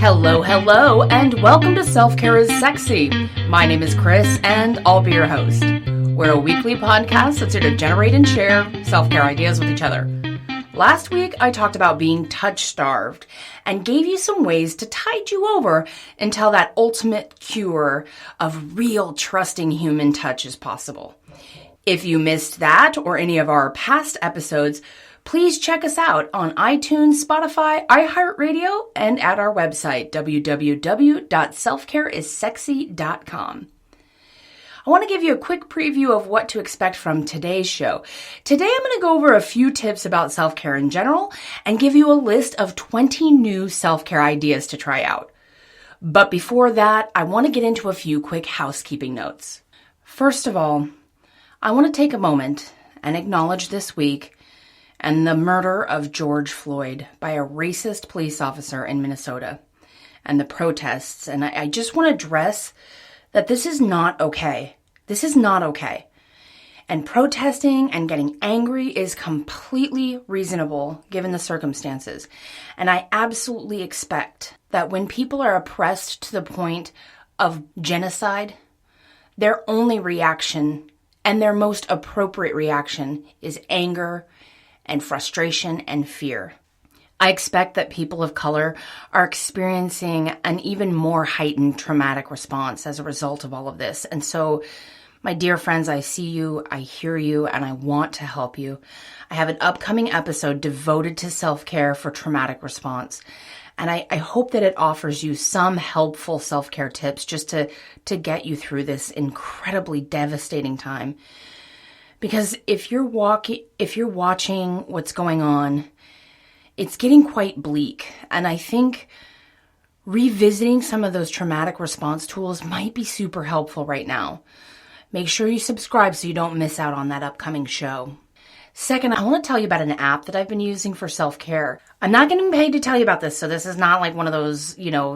Hello, and welcome to Self-Care is Sexy. My name is Chris, and I'll be your host. We're a weekly podcast that's here to generate and share self-care ideas with each other. Last week, I talked about being touch-starved and gave you some ways to tide you over until that ultimate cure of real trusting human touch is possible. If you missed that or any of our past episodes, please check us out on iTunes, Spotify, iHeartRadio, and at our website, www.selfcareissexy.com. I want to give you a quick preview of what to expect from today's show. Today, I'm going to go over a few tips about self-care in general and give you a list of 20 new self-care ideas to try out. But before that, I want to get into a few quick housekeeping notes. First of all, I want to take a moment and acknowledge this week and the murder of George Floyd by a racist police officer in Minnesota and the protests. And I just want to address that this is not okay. This is not okay. And protesting and getting angry is completely reasonable given the circumstances. And I absolutely expect that when people are oppressed to the point of genocide, their only reaction and their most appropriate reaction is anger and frustration and fear. I expect that people of color are experiencing an even more heightened traumatic response as a result of all of this. And so, my dear friends, I see you, I hear you, and I want to help you. I have an upcoming episode devoted to self-care for traumatic response. And I hope that it offers you some helpful self-care tips just to get you through this incredibly devastating time. Because if you're watching what's going on, it's getting quite bleak. And I think revisiting some of those traumatic response tools might be super helpful right now. Make sure you subscribe so you don't miss out on that upcoming show. Second, I want to tell you about an app that I've been using for self-care. I'm not getting paid to tell you about this, so this is not like one of those,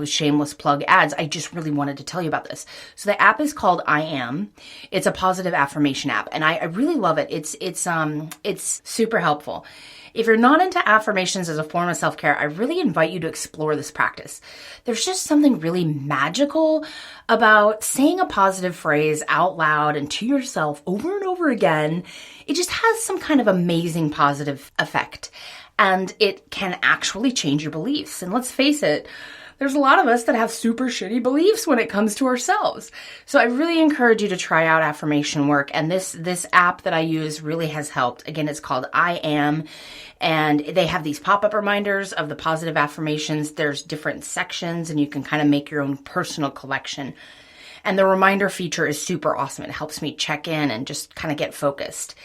shameless plug ads. I just really wanted to tell you about this. So the app is called I Am. It's a positive affirmation app, and I really love it. It's super helpful. If you're not into affirmations as a form of self-care, I really invite you to explore this practice. There's just something really magical about saying a positive phrase out loud and to yourself over and over again. It just has some kind of amazing positive effect, and it can actually change your beliefs. And let's face it, there's a lot of us that have super shitty beliefs when it comes to ourselves. So I really encourage you to try out affirmation work. And this app that I use really has helped. Again, it's called I Am. And they have these pop-up reminders of the positive affirmations. There's different sections and you can kind of make your own personal collection. And the reminder feature is super awesome. It helps me check in and just kind of get focused.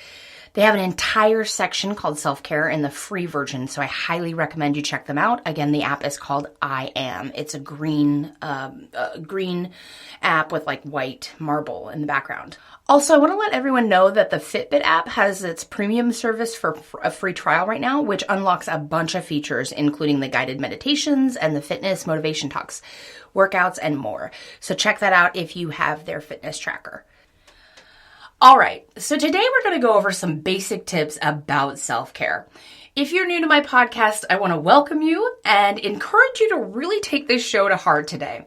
They have an entire section called self-care in the free version, so I highly recommend you check them out. Again, the app is called I Am. It's a green app with like white marble in the background. Also, I want to let everyone know that the Fitbit app has its premium service for a free trial right now, which unlocks a bunch of features, including the guided meditations and the fitness motivation talks, workouts, and more. So check that out if you have their fitness tracker. All right, so today we're going to go over some basic tips about self-care. If you're new to my podcast, I want to welcome you and encourage you to really take this show to heart today.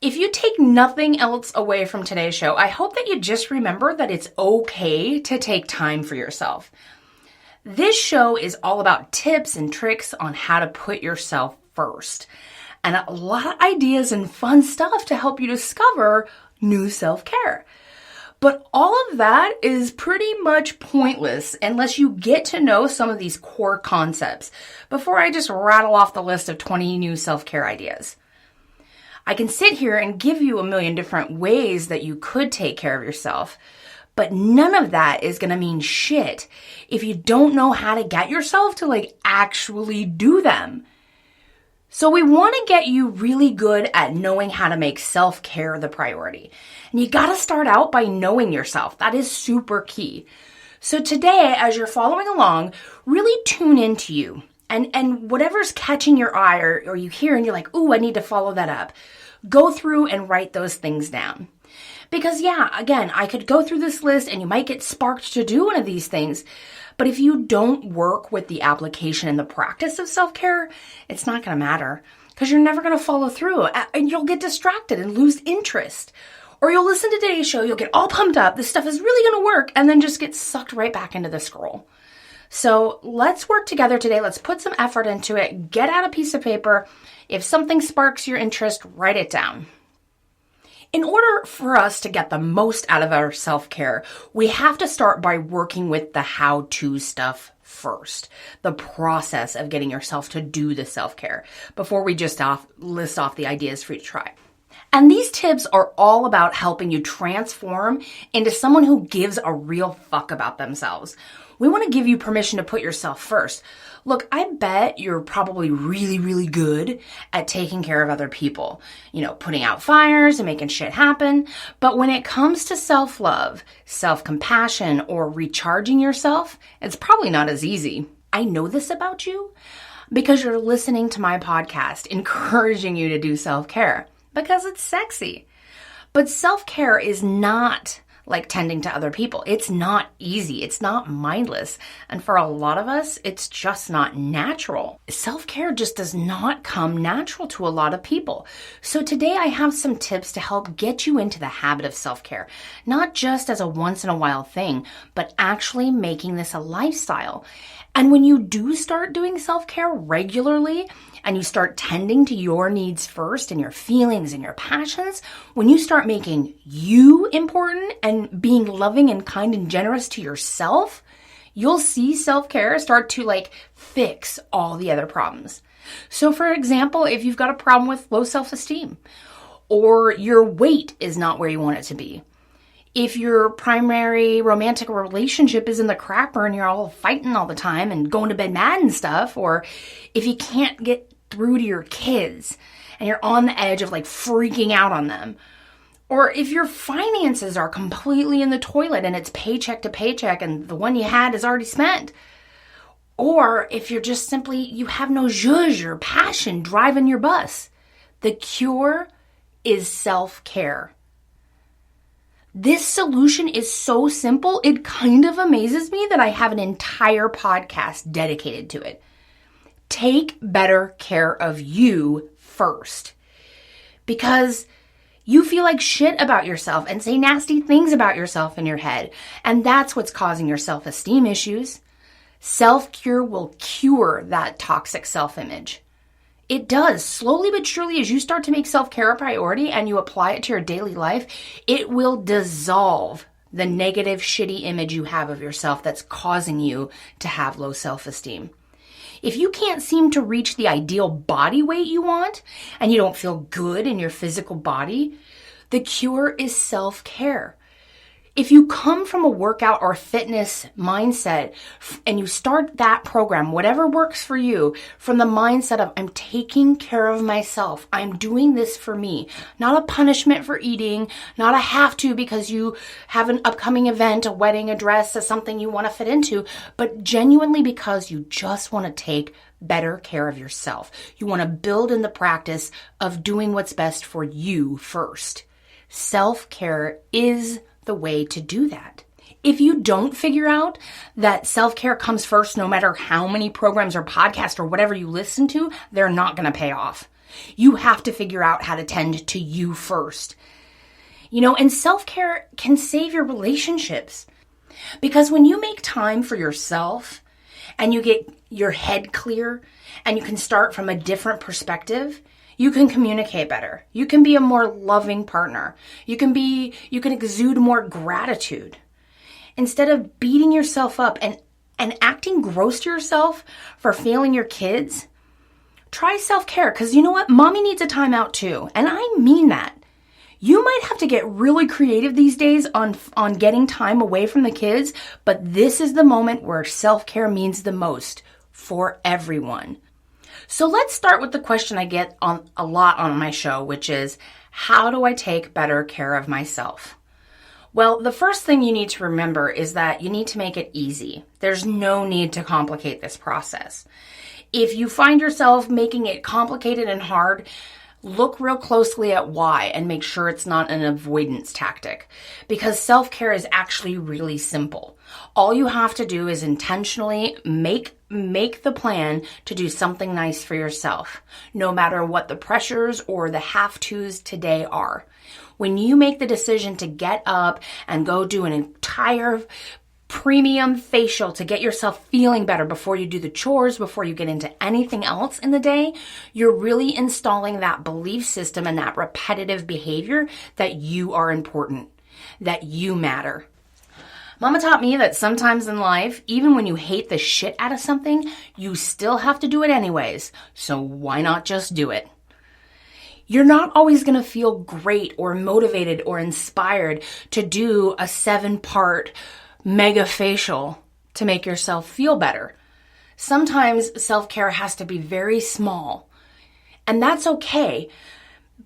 If you take nothing else away from today's show, I hope that you just remember that it's okay to take time for yourself. This show is all about tips and tricks on how to put yourself first, and a lot of ideas and fun stuff to help you discover new self-care. But all of that is pretty much pointless unless you get to know some of these core concepts before I just rattle off the list of 20 new self-care ideas. I can sit here and give you a million different ways that you could take care of yourself, but none of that is going to mean shit if you don't know how to get yourself to actually do them. So we want to get you really good at knowing how to make self-care the priority. And you got to start out by knowing yourself. That is super key. So today, as you're following along, really tune into you. And whatever's catching your eye or you hear and you're like, ooh, I need to follow that up. Go through and write those things down. Because again, I could go through this list and you might get sparked to do one of these things. But if you don't work with the application and the practice of self-care, it's not going to matter. because you're never going to follow through and you'll get distracted and lose interest. Or you'll listen to today's show, you'll get all pumped up, this stuff is really going to work, and then just get sucked right back into the scroll. So let's work together today. Let's put some effort into it. Get out a piece of paper. If something sparks your interest, write it down. In order for us to get the most out of our self-care, we have to start by working with the how-to stuff first. The process of getting yourself to do the self-care before we just list off the ideas for you to try. And these tips are all about helping you transform into someone who gives a real fuck about themselves. We want to give you permission to put yourself first. Look, I bet you're probably really, really good at taking care of other people, putting out fires and making shit happen. But when it comes to self-love, self-compassion, or recharging yourself, it's probably not as easy. I know this about you because you're listening to my podcast, encouraging you to do self-care. Because it's sexy. But self-care is not like tending to other people. It's not easy. It's not mindless. And for a lot of us, it's just not natural. Self-care just does not come natural to a lot of people. So today I have some tips to help get you into the habit of self-care. Not just as a once in a while thing, but actually making this a lifestyle. And when you do start doing self-care regularly, and you start tending to your needs first and your feelings and your passions, when you start making you important and being loving and kind and generous to yourself, you'll see self-care start to fix all the other problems. So for example, if you've got a problem with low self-esteem, or your weight is not where you want it to be, if your primary romantic relationship is in the crapper and you're all fighting all the time and going to bed mad and stuff, or if you can't get through to your kids and you're on the edge of freaking out on them, or if your finances are completely in the toilet and it's paycheck to paycheck and the one you had is already spent, or if you're just simply, you have no zhuzh or passion driving your bus, the cure is self-care. This solution is so simple, it kind of amazes me that I have an entire podcast dedicated to it. Take better care of you first. Because you feel like shit about yourself and say nasty things about yourself in your head. And that's what's causing your self-esteem issues. Self-cure will cure that toxic self-image. It does. Slowly but surely, as you start to make self-care a priority and you apply it to your daily life, it will dissolve the negative, shitty image you have of yourself that's causing you to have low self-esteem. If you can't seem to reach the ideal body weight you want and you don't feel good in your physical body, the cure is self-care. If you come from a workout or fitness mindset and you start that program, whatever works for you, from the mindset of I'm taking care of myself, I'm doing this for me, not a punishment for eating, not a have to because you have an upcoming event, a wedding, a dress, something you want to fit into, but genuinely because you just want to take better care of yourself. You want to build in the practice of doing what's best for you first. Self-care is the way to do that. If you don't figure out that self-care comes first, no matter how many programs or podcasts or whatever you listen to, they're not going to pay off. You have to figure out how to tend to you first. And self-care can save your relationships. Because when you make time for yourself and you get your head clear and you can start from a different perspective, you can communicate better. You can be a more loving partner. You can exude more gratitude. Instead of beating yourself up and acting gross to yourself for failing your kids, try self-care. Because you know what? Mommy needs a timeout too. And I mean that. You might have to get really creative these days on getting time away from the kids, but this is the moment where self-care means the most for everyone. So let's start with the question I get a lot on my show, which is, how do I take better care of myself? Well, the first thing you need to remember is that you need to make it easy. There's no need to complicate this process. If you find yourself making it complicated and hard, Look real closely at why and make sure it's not an avoidance tactic, because self-care is actually really simple. All you have to do is intentionally make the plan to do something nice for yourself, no matter what the pressures or the have-tos today are. When you make the decision to get up and go do an entire premium facial to get yourself feeling better before you do the chores, before you get into anything else in the day, you're really installing that belief system and that repetitive behavior that you are important, that you matter. Mama taught me that sometimes in life, even when you hate the shit out of something, you still have to do it anyways. So why not just do it? You're not always going to feel great or motivated or inspired to do a 7-part mega facial to make yourself feel better. Sometimes self-care has to be very small, and that's okay,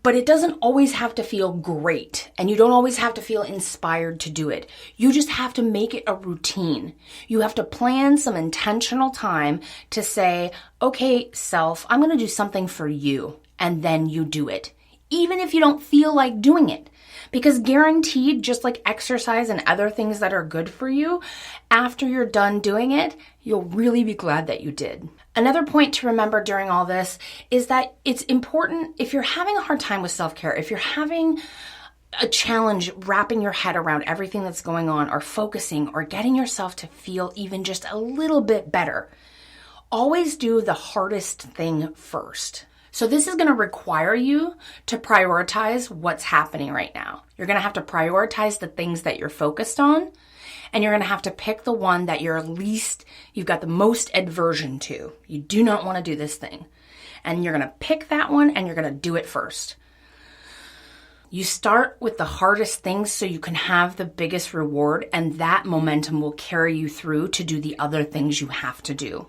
but it doesn't always have to feel great, and you don't always have to feel inspired to do it. You just have to make it a routine. You have to plan some intentional time to say, okay, self, I'm going to do something for you, and then you do it, even if you don't feel like doing it. Because guaranteed, just like exercise and other things that are good for you, after you're done doing it, you'll really be glad that you did. Another point to remember during all this is that it's important, if you're having a hard time with self-care, if you're having a challenge wrapping your head around everything that's going on, or focusing, or getting yourself to feel even just a little bit better, always do the hardest thing first. So this is going to require you to prioritize what's happening right now. You're going to have to prioritize the things that you're focused on, and you're going to have to pick the one that you've got the most aversion to. You do not want to do this thing. And you're going to pick that one and you're going to do it first. You start with the hardest things so you can have the biggest reward, and that momentum will carry you through to do the other things you have to do.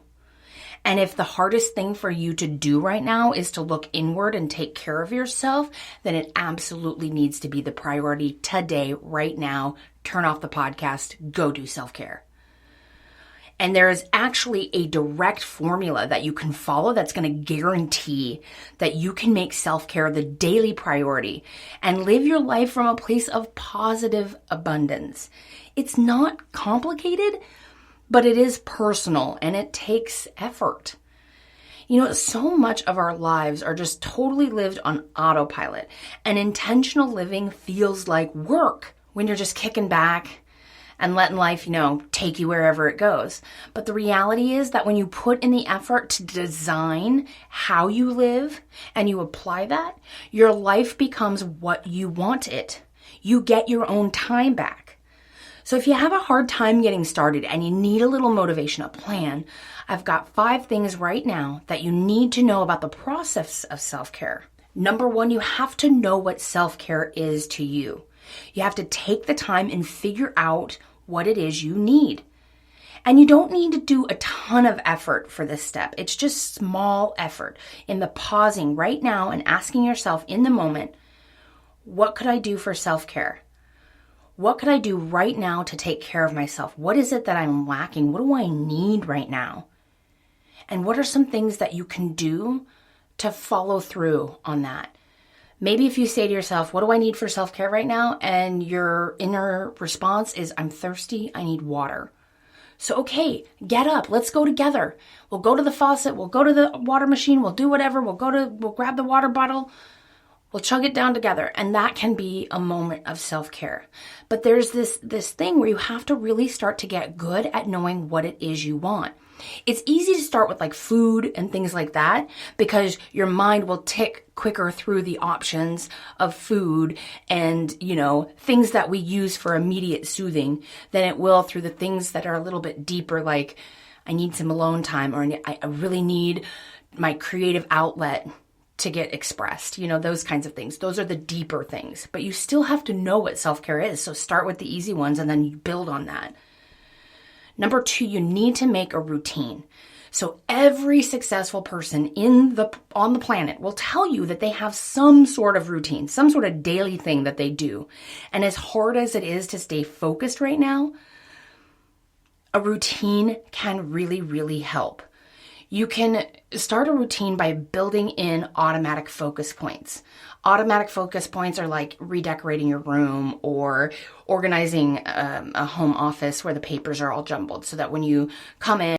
And if the hardest thing for you to do right now is to look inward and take care of yourself, then it absolutely needs to be the priority today, right now. Turn off the podcast, go do self-care. And there is actually a direct formula that you can follow that's going to guarantee that you can make self-care the daily priority and live your life from a place of positive abundance. It's not complicated, but it is personal and it takes effort. You know, so much of our lives are just totally lived on autopilot, and intentional living feels like work when you're just kicking back and letting life, take you wherever it goes. But the reality is that when you put in the effort to design how you live and you apply that, your life becomes what you want it. You get your own time back. So if you have a hard time getting started and you need a little motivation, a plan, I've got 5 things right now that you need to know about the process of self-care. Number 1, you have to know what self-care is to you. You have to take the time and figure out what it is you need. And you don't need to do a ton of effort for this step. It's just small effort in the pausing right now and asking yourself in the moment, what could I do for self-care? What could I do right now to take care of myself? What is it that I'm lacking? What do I need right now? And what are some things that you can do to follow through on that? Maybe if you say to yourself, what do I need for self-care right now? And your inner response is, I'm thirsty, I need water. So, okay, get up, let's go together. We'll go to the faucet, we'll go to the water machine, we'll do whatever, we'll grab the water bottle, we'll chug it down together. And that can be a moment of self-care. But there's this thing where you have to really start to get good at knowing what it is you want. It's easy to start with like food and things like that because your mind will tick quicker through the options of food and, things that we use for immediate soothing than it will through the things that are a little bit deeper, like I need some alone time, or I really need my creative outlet to get expressed, those kinds of things. Those are the deeper things, but you still have to know what self-care is. So start with the easy ones and then you build on that. Number 2, you need to make a routine. So every successful person on the planet will tell you that they have some sort of routine, some sort of daily thing that they do. And as hard as it is to stay focused right now, a routine can really, really help. You can start a routine by building in automatic focus points. Automatic focus points are like redecorating your room or organizing a home office where the papers are all jumbled so that when you come in,